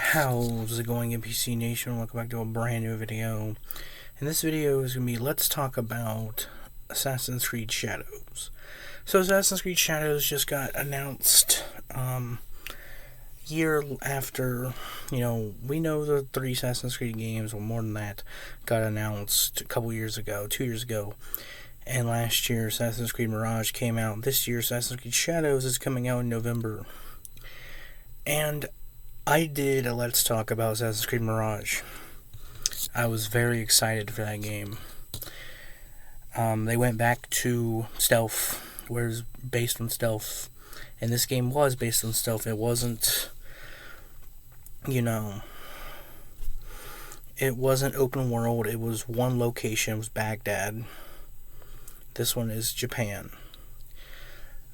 How's it going, NPC Nation? Welcome back to a brand new video. In this video is going to be, let's talk about Assassin's Creed Shadows. So Assassin's Creed Shadows just got announced, year after, we know the 3 Assassin's Creed games, or more than that, got announced a couple years ago, 2 years ago. And last year, Assassin's Creed Mirage came out. This year, Assassin's Creed Shadows is coming out in November. And I did a Let's Talk about Assassin's Creed Mirage. I was very excited for that game. They went back to stealth, where it was based on stealth. And this game was based on stealth. It wasn't, it wasn't open world. It was one location. It was Baghdad. This one is Japan.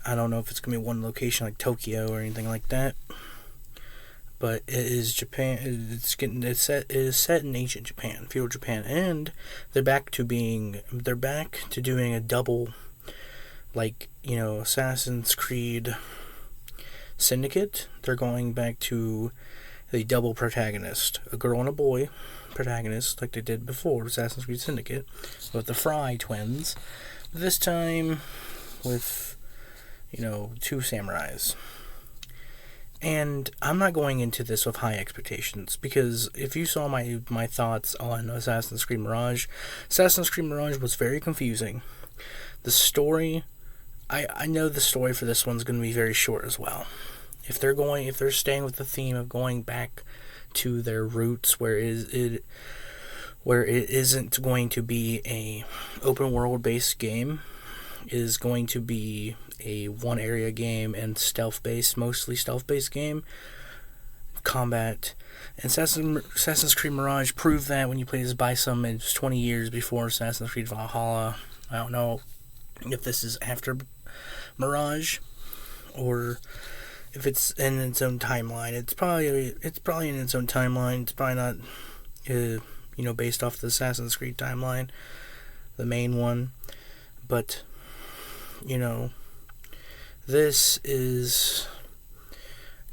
I don't know if it's going to be one location like Tokyo or anything like that. But it is Japan. It is set in ancient Japan, feudal Japan, and they're back to doing a double, Assassin's Creed Syndicate. They're going back to the double protagonist, a girl and a boy protagonist, like they did before Assassin's Creed Syndicate, with the Fry twins. But this time with, 2 samurais. And I'm not going into this with high expectations, because if you saw my thoughts on Assassin's Creed Mirage was very confusing. The story, I know the story for this one's going to be very short as well. If they're staying with the theme of going back to their roots, where it isn't going to be a open world based game, it is going to be a one area game and mostly stealth based game. Combat. And Assassin's Creed Mirage proved that when you play as Bison. It was 20 years before Assassin's Creed Valhalla. I don't know if this is after Mirage or if it's in its own timeline. It's probably in its own timeline. It's probably not based off the Assassin's Creed timeline, the main one. But this is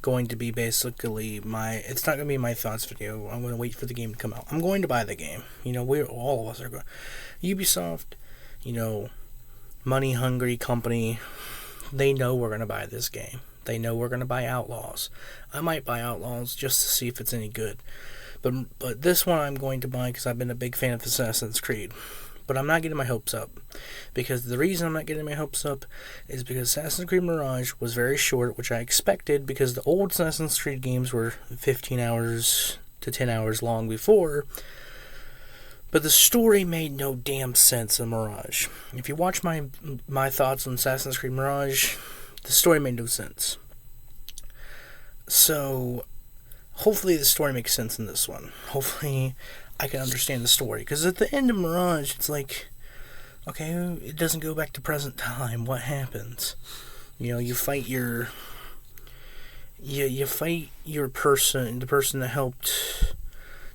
going to be basically it's not going to be my thoughts video. I'm going to wait for the game to come out. I'm going to buy the game. All of us are going. Ubisoft, money hungry company, they know we're going to buy this game. They know we're going to buy Outlaws. I might buy Outlaws just to see if it's any good. But this one I'm going to buy because I've been a big fan of Assassin's Creed. But I'm not getting my hopes up, because the reason I'm not getting my hopes up is because Assassin's Creed Mirage was very short, which I expected, because the old Assassin's Creed games were 15 hours to 10 hours long before, but the story made no damn sense in Mirage. If you watch my thoughts on Assassin's Creed Mirage, the story made no sense. So, hopefully the story makes sense in this one. Hopefully I can understand the story, because at the end of Mirage, it's like, okay, it doesn't go back to present time. What happens? You fight your person, the person that helped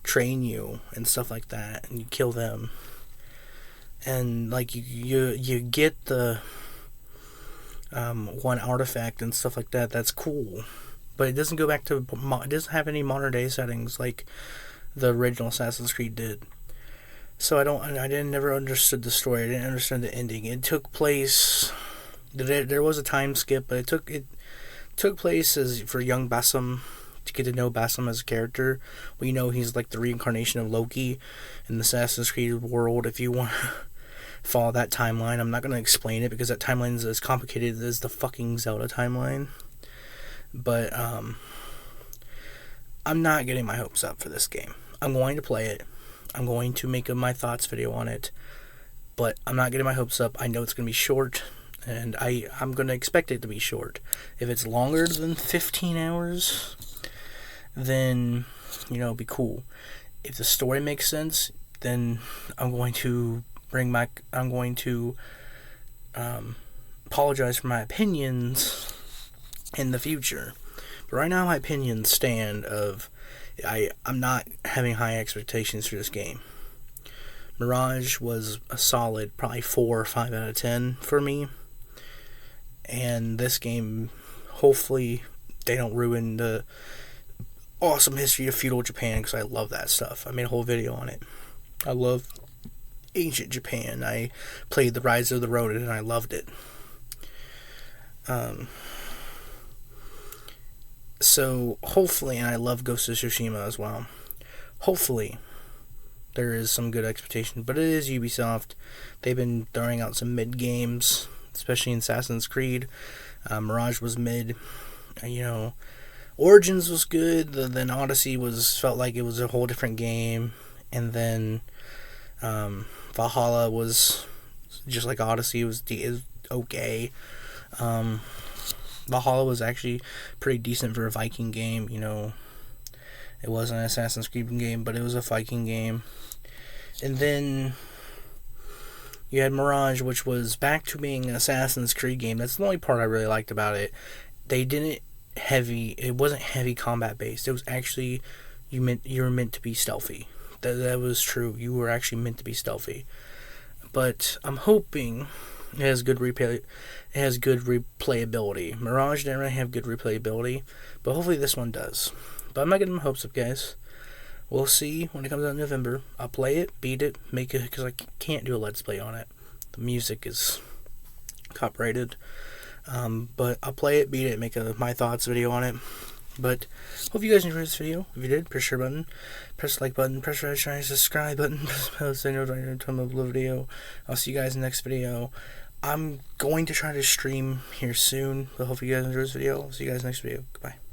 train you and stuff like that, and you kill them, and you get the one artifact and stuff like that. That's cool, but it doesn't go back to. It doesn't have any modern day settings like the original Assassin's Creed did. So I never understood the story. I didn't understand the ending. It took place. There was a time skip, but it took place as for young Basim, to get to know Basim as a character. We know he's like the reincarnation of Loki in the Assassin's Creed world. If you want to follow that timeline, I'm not going to explain it because that timeline is as complicated as the fucking Zelda timeline. But I'm not getting my hopes up for this game. I'm going to play it. I'm going to make a my thoughts video on it. But I'm not getting my hopes up. I know it's going to be short. And I'm going to expect it to be short. If it's longer than 15 hours, then, it'll be cool. If the story makes sense, then I'm going to apologize for my opinions in the future. But right now my opinions stand of I'm not having high expectations for this game. Mirage was a solid probably 4 or 5 out of 10 for me. And this game, hopefully they don't ruin awesome history of feudal Japan because I love that stuff. I made a whole video on it. I love ancient Japan. I played the Rise of the Ronin and I loved it. So hopefully, and I love Ghost of Tsushima as well. Hopefully, there is some good expectation, but it is Ubisoft. They've been throwing out some mid games, especially in Assassin's Creed. Mirage was mid. Origins was good. Then Odyssey felt like it was a whole different game, and then Valhalla was just like Odyssey. Is okay. Valhalla was actually pretty decent for a Viking game. It wasn't an Assassin's Creed game, but it was a Viking game. And then you had Mirage, which was back to being an Assassin's Creed game. That's the only part I really liked about it. It wasn't heavy combat based. It was actually, you were meant to be stealthy. That was true. You were actually meant to be stealthy. But I'm hoping it has good replayability. Mirage didn't really have good replayability, but hopefully this one does. But I'm not getting my hopes up, guys. We'll see when it comes out in November. I'll play it, beat it, make it, because I can't do a Let's Play on it. The music is copyrighted. But I'll play it, beat it, make a my thoughts video on it. But hope you guys enjoyed this video. If you did, press share button, press the like button, press the red shiny subscribe button, press the bell so you know when I upload a video. I'll see you guys in the next video. I'm going to try to stream here soon, but hope you guys enjoyed this video. I'll see you guys next video. Goodbye.